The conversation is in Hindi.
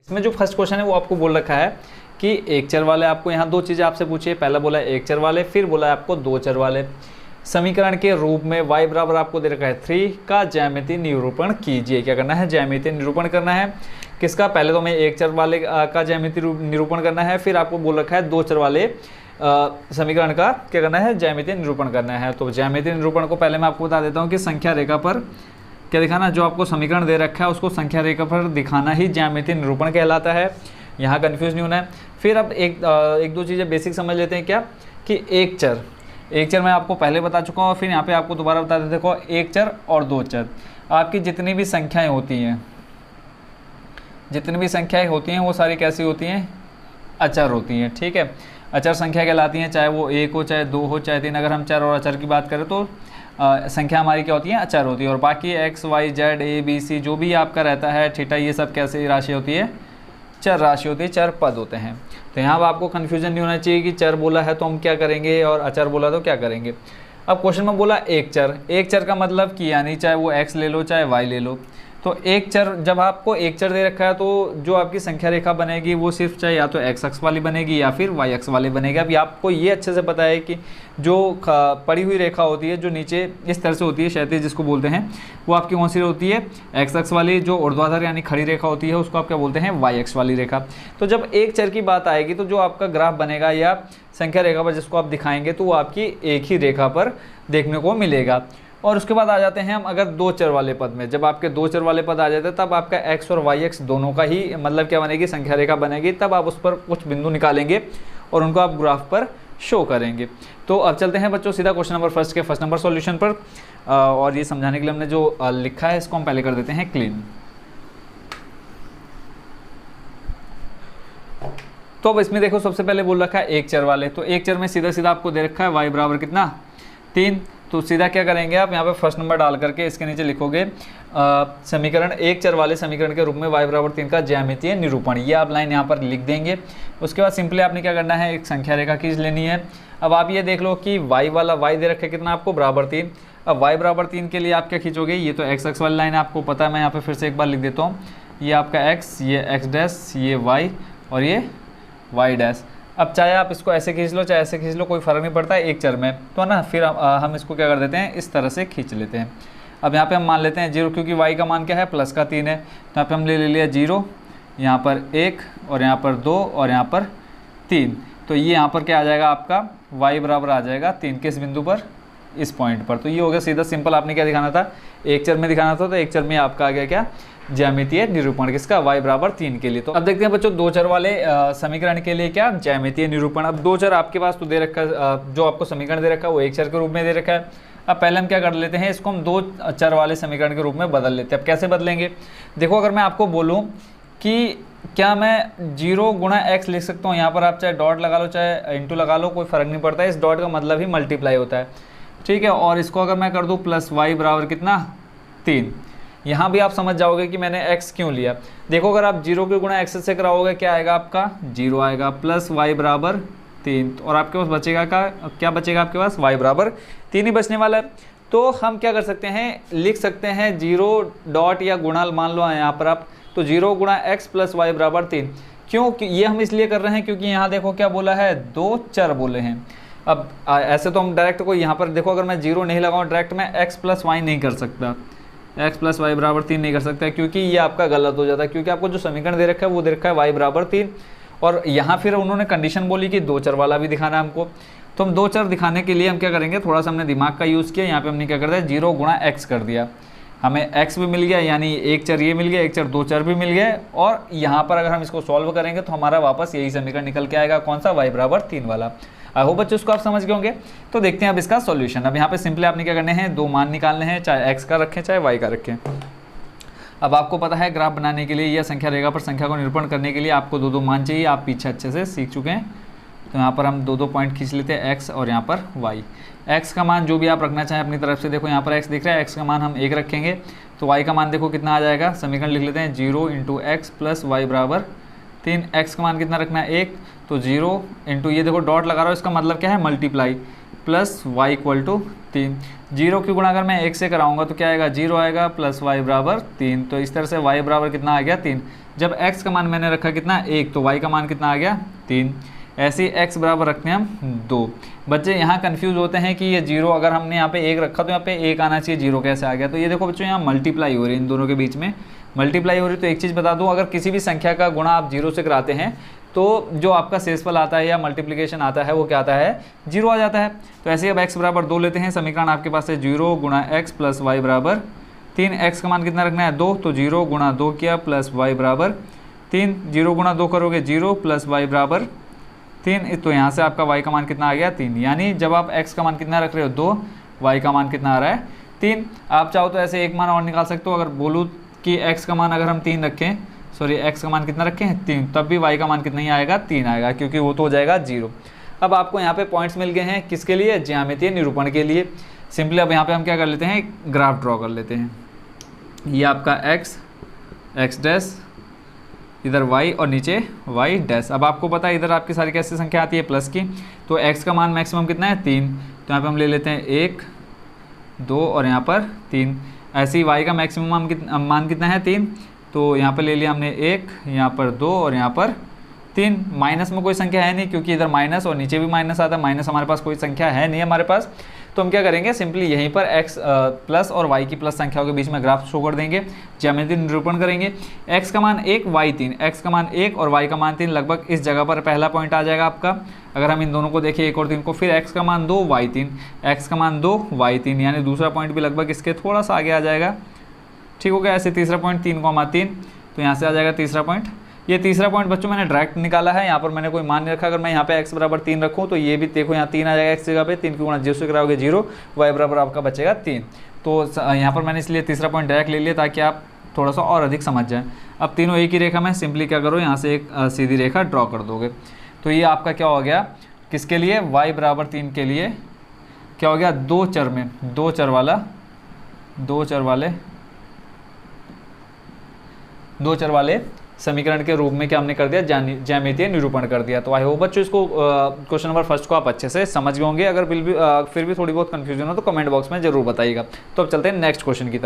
इसमें जो फर्स्ट क्वेश्चन है वो आपको बोल रखा है कि एक चर वाले, आपको यहाँ दो चीज़ें आपसे पूछी है। पहला बोला है एक चर वाले, फिर बोला है आपको दो चर वाले समीकरण के रूप में y बराबर आपको दे रखा है 3 का ज्यामितीय निरूपण कीजिए। क्या करना है? ज्यामितीय निरूपण करना है। किसका? पहले तो हमें एक चर वाले का ज्यामितीय निरूपण करना है, फिर आपको बोल रखा है दो चर वाले समीकरण का क्या करना है? ज्यामितीय निरूपण करना है। तो ज्यामितीय निरूपण को पहले मैं आपको बता देता हूँ कि संख्या रेखा पर क्या दिखाना, जो आपको समीकरण दे रखा है उसको संख्या रेखा पर दिखाना ही ज्यामितीय निरूपण कहलाता है। यहाँ कन्फ्यूज नहीं होना है। फिर अब एक दो चीज़ें बेसिक समझ लेते हैं क्या, कि एक चर मैं आपको पहले बता चुका हूँ, फिर यहाँ पे आपको दोबारा बता देते। देखो, एक चर और दो चर, आपकी जितनी भी संख्याएं होती हैं वो सारी कैसी होती हैं? अचर होती हैं। ठीक है, अचर संख्या कहलाती हैं, चाहे वो एक हो, चाहे दो हो, चाहे तीन। अगर हम चर और अचर की बात करें तो संख्या हमारी क्या होती है? अचर होती है। और बाकी X Y Z A B C जो भी आपका रहता है, थीटा, ये सब कैसी राशि होती है? चर राशि होती है, चर पद होते हैं। तो यहाँ आपको कन्फ्यूजन नहीं होना चाहिए कि चर बोला है तो हम क्या करेंगे और अचर बोला तो क्या करेंगे। अब क्वेश्चन में बोला एक चर का मतलब कि यानी चाहे वो x ले लो चाहे y ले लो। तो एक चर, जब आपको एक चर दे रखा है तो जो आपकी संख्या रेखा बनेगी वो सिर्फ चाहे या तो x अक्ष वाली बनेगी या फिर y अक्ष वाली बनेगी। अभी आपको ये अच्छे से पता है कि जो पड़ी हुई रेखा होती है जो नीचे इस तरह से होती है, क्षैतिज जिसको बोलते हैं, वो आपकी कौन सी होती है? x अक्ष वाली। जो ऊर्ध्वाधर यानी खड़ी रेखा होती है उसको आप क्या बोलते हैं? y अक्ष वाली रेखा। तो जब एक चर की बात आएगी तो जो आपका ग्राफ बनेगा या संख्या रेखा पर जिसको आप दिखाएंगे तो वो आपकी एक ही रेखा पर देखने को मिलेगा। और उसके बाद आ जाते हैं हम अगर दो चर वाले पद में। जब आपके दो चर वाले पद आ जाते हैं तब आपका x और y अक्ष दोनों का ही मतलब क्या बनेगी? संख्या रेखा बनेगी। तब आप उस पर कुछ बिंदु निकालेंगे और उनको आप ग्राफ पर शो करेंगे। तो अब चलते हैं बच्चों सीधा क्वेश्चन नंबर फर्स्ट के फर्स्ट नंबर सॉल्यूशन पर। और ये समझाने के लिए हमने जो लिखा है इसको हम पहले कर देते हैं क्लीन। तो अब इसमें देखो, सबसे पहले बोल रखा है एक चर वाले। तो एक चर में सीधा सीधा आपको दे रखा है y बराबर कितना? 3। तो सीधा क्या करेंगे आप यहाँ पे फर्स्ट नंबर डाल करके इसके नीचे लिखोगे समीकरण, एक चर वाले समीकरण के रूप में y बराबर 3 का ज्यामितीय निरूपण। ये आप लाइन यहाँ पर लिख देंगे। उसके बाद सिंपली आपने क्या करना है? एक संख्या रेखा खींच लेनी है। अब आप ये देख लो कि y वाला y दे रखे कितना आपको? बराबर 3। अब y बराबर 3 के लिए आप क्या खींचोगे? ये तो x अक्ष वाली लाइन आपको पता है, मैं यहाँ पर फिर से एक बार लिख देता हूँ। ये आपका x, ये x डैश, ये y और ये y डैश। अब चाहे आप इसको ऐसे खींच लो चाहे ऐसे खींच लो, कोई फ़र्क नहीं पड़ता है एक चर में, तो ना फिर हम इसको क्या कर देते हैं? इस तरह से खींच लेते हैं। अब यहाँ पे हम मान लेते हैं 0, क्योंकि y का मान क्या है? प्लस का 3 है। तो यहाँ पे हम ले लिया 0, यहाँ पर 1 और यहाँ पर 2 और यहाँ पर 3। तो ये यहाँ पर क्या आ जाएगा आपका? y बराबर आ जाएगा 3 किस बिंदु पर? इस पॉइंट पर। तो ये हो गया सीधा सिंपल। आपने क्या दिखाना था? एक चर में दिखाना था, तो एक चर में आपका आ गया क्या? ज्यामितीय निरूपण। किसका? y बराबर 3 के लिए। तो अब देखते हैं बच्चों दो चर वाले समीकरण के लिए क्या? ज्यामितीय निरूपण। अब दो चर आपके पास तो दे रखा है, जो आपको समीकरण दे रखा है वो एक चर के रूप में दे रखा है। अब पहले हम क्या कर लेते हैं? इसको हम दो चर वाले समीकरण के रूप में बदल लेते हैं। अब कैसे बदलेंगे? देखो, अगर मैं आपको बोलूँ कि क्या मैं 0 गुणा x लिख सकता हूँ, यहाँ पर आप चाहे डॉट लगा लो चाहे इंटू लगा लो, कोई फ़र्क नहीं पड़ता है। इस डॉट का मतलब ही मल्टीप्लाई होता है। ठीक है, और इसको अगर मैं कर दूँ प्लस y बराबर कितना? 3। यहाँ भी आप समझ जाओगे कि मैंने x क्यों लिया। देखो, अगर आप 0 के गुणा x से कराओगे क्या आएगा आपका? 0 आएगा, प्लस y बराबर 3। और आपके पास बचेगा क्या बचेगा आपके पास? y बराबर 3 ही बचने वाला है। तो हम क्या कर सकते हैं? लिख सकते हैं 0 डॉट या गुणा मान लो यहाँ पर आप, तो 0 गुणा x प्लस y बराबर 3। क्यों? ये हम इसलिए कर रहे हैं क्योंकि यहाँ देखो क्या बोला है? दो चर बोले हैं। अब ऐसे तो हम डायरेक्ट को यहाँ पर देखो, अगर मैं 0 नहीं लगाऊँ डायरेक्ट मैं x प्लस y नहीं कर सकता, x प्लस वाई बराबर 3 नहीं कर सकता, क्योंकि ये आपका गलत हो जाता है। क्योंकि आपको जो समीकरण दे रखा है वो दे रखा है y बराबर 3, और यहाँ फिर उन्होंने कंडीशन बोली कि दो चर वाला भी दिखाना है हमको। तो हम दो चर दिखाने के लिए हम क्या करेंगे? थोड़ा सा हमने दिमाग का यूज़ किया। यहाँ पे हमने क्या कर दिया? 0 गुणा x कर दिया। हमें x भी मिल गया, यानी एक चर ये मिल गया, एक चर दो चर भी मिल गए। और यहाँ पर अगर हम इसको सॉल्व करेंगे तो हमारा वापस यही समीकरण निकल के आएगा। कौन सा? y बराबर 3 वाला। आई होप बच्चों इसको आप समझ गए होंगे। तो देखते हैं अब इसका सॉल्यूशन। अब यहाँ पे सिंपली आपने क्या करने हैं? दो मान निकालने हैं, चाहे x का रखें चाहे y का रखें। अब आपको पता है ग्राफ बनाने के लिए या संख्या रेखा पर संख्या को निरूपण करने के लिए आपको दो मान चाहिए। आप पीछे अच्छे से सीख चुके हैं। तो यहाँ पर हम दो पॉइंट खींच लेते हैं, x और यहाँ पर y। x का मान जो भी आप रखना चाहें अपनी तरफ से। देखो यहाँ पर x दिख रहा है, x का मान हम 1 रखेंगे। तो y का मान देखो कितना आ जाएगा? समीकरण लिख लेते हैं 0 इंटू एक्स प्लस वाई बराबर 3। x का मान कितना रखना है? 1। तो 0 इंटू ये देखो डॉट लगा रहा हूँ, इसका मतलब क्या है? Multiply. Plus Y equal to 3। 0 की गुणा अगर मैं 1 से कराऊंगा तो क्या आएगा, 0 आएगा प्लस वाई बराबर 3। तो इस तरह से वाई बराबर कितना आ गया, 3। जब x का मान मैंने रखा कितना, 1, तो y का मान कितना आ गया, 3। ऐसे ही x बराबर रखते हैं हम 2। बच्चे यहाँ कंफ्यूज होते हैं कि ये 0 अगर हमने यहाँ पे 1 रखा तो यहाँ पे 1 आना चाहिए, 0 कैसे आ गया। तो ये देखो बच्चों यहाँ मल्टीप्लाई हो रही है, इन दोनों के बीच में मल्टीप्लाई हो रही है। तो एक चीज़ बता दूँ, अगर किसी भी संख्या का गुणा आप 0 से कराते हैं तो जो आपका शेषफल आता है या मल्टीप्लिकेशन आता है वो क्या आता है, 0 आ जाता है। तो ऐसे ही अब x बराबर 2 लेते हैं, समीकरण आपके पास है 0 गुणा x प्लस वाई बराबर 3। x का मान कितना रखना है, 2, तो 0 गुणा 2 किया प्लस वाई बराबर 3। 0 गुणा 2 करोगे 0 प्लस वाई बराबर 3। तो यहाँ से आपका y का मान कितना आ गया, 3। यानी जब आप x का मान कितना रख रहे हो 2, y का मान कितना आ रहा है, 3। आप चाहो तो ऐसे एक मान और निकाल सकते हो। अगर बोलूँ कि x का मान अगर हम 3 रखें, सॉरी x का मान कितना रखें, 3, तब भी y का मान कितना ही आएगा, 3 आएगा, क्योंकि वो तो हो जाएगा 0। अब आपको यहाँ पे पॉइंट्स मिल गए हैं, किसके लिए, ज्यामितीय निरूपण के लिए। सिंपली अब यहाँ पे हम क्या कर लेते हैं, ग्राफ ड्रॉ कर लेते हैं। ये आपका x डैश, इधर y और नीचे y डैश। अब आपको पता है इधर आपकी सारी कैसी संख्या आती है, प्लस की। तो x का मान मैक्सिमम कितना है, 3। तो यहाँ पे हम ले लेते हैं 1, 2 और यहाँ पर 3। ऐसे ही y का मैक्सिमम मान कितना है, 3। तो यहाँ पर ले लिया हमने 1, यहाँ पर 2 और यहाँ पर 3। माइनस में कोई संख्या है नहीं, क्योंकि इधर माइनस और नीचे भी माइनस आता है। माइनस हमारे पास कोई संख्या है नहीं हमारे पास। तो हम क्या करेंगे, सिंपली यहीं पर x प्लस और y की प्लस संख्याओं के बीच में ग्राफ शो कर देंगे, ज्यामितीय निरूपण करेंगे। x का मान 1, y 3, x का मान 1 और y का मान 3, लगभग इस जगह पर पहला पॉइंट आ जाएगा आपका। अगर हम इन दोनों को देखें 1 और 3 को, फिर x का मान 2, y 3, x का मान 2, y 3, यानी दूसरा पॉइंट भी लगभग इसके थोड़ा सा आगे आ जाएगा। ठीक हो गया। ऐसे तीसरा पॉइंट 3,3, तो यहाँ से आ जाएगा तीसरा पॉइंट। ये तीसरा पॉइंट बच्चों मैंने डायरेक्ट निकाला है, यहाँ पर मैंने कोई मान नहीं रखा। अगर मैं यहाँ पे x बराबर 3 रखूँ तो ये भी देखो यहाँ 3 आ जाएगा x जगह पे। 3 की गुणा 0 से कराओगे 0, y बराबर आपका बचेगा 3। तो यहाँ पर मैंने इसलिए तीसरा पॉइंट डायरेक्ट ले लिया ताकि आप थोड़ा सा और अधिक समझ जाएँ। अब तीनों एक ही रेखा में, सिंपली क्या करो, यहाँ से एक सीधी रेखा ड्रॉ कर दोगे। तो ये आपका क्या हो गया, किसके लिए, y बराबर 3 के लिए क्या हो गया, 2 चर में, 2 चर वाले समीकरण के रूप में क्या हमने कर दिया, ज्यामितीय निरूपण कर दिया। तो आई होप बच्चों इसको क्वेश्चन नंबर फर्स्ट को आप अच्छे से समझ गए होंगे। अगर फिर भी थोड़ी बहुत कंफ्यूजन हो तो कमेंट बॉक्स में जरूर बताइएगा। तो अब चलते हैं नेक्स्ट क्वेश्चन की तरफ।